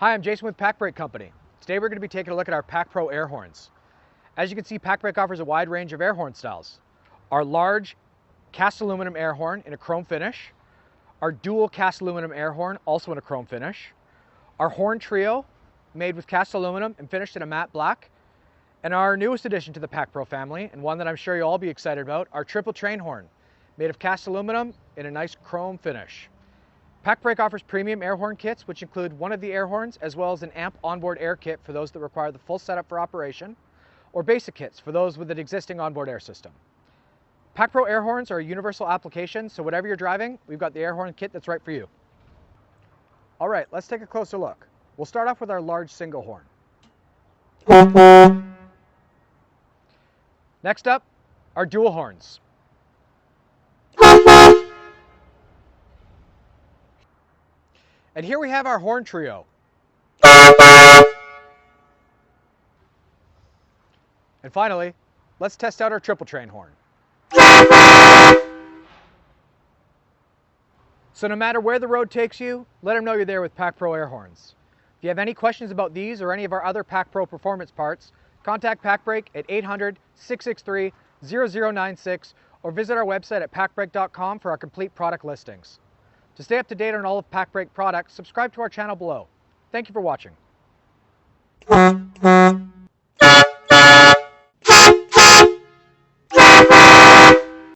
Hi, I'm Jason with Pacbrake Company. Today we're going to be taking a look at our PacPro Air Horns. As you can see, Pacbrake offers a wide range of air horn styles. Our large cast aluminum air horn in a chrome finish, our dual cast aluminum air horn also in a chrome finish, our horn trio made with cast aluminum and finished in a matte black, and our newest addition to the PacPro family, and one that I'm sure you'll all be excited about, our triple train horn made of cast aluminum in a nice chrome finish. Pacbrake offers premium air horn kits, which include one of the air horns as well as an amp onboard air kit for those that require the full setup for operation, or basic kits for those with an existing onboard air system. PacPro air horns are a universal application, so whatever you're driving, we've got the air horn kit that's right for you. All right, let's take a closer look. We'll start off with our large single horn. Next up, our dual horns. And here we have our horn trio. And finally, let's test out our triple train horn. So no matter where the road takes you, let them know you're there with PacPro Air Horns. If you have any questions about these or any of our other PacPro performance parts, contact Pacbrake at 800-663-0096 or visit our website at pacbrake.com for our complete product listings. To stay up to date on all of Pacbrake products, subscribe to our channel below. Thank you for watching.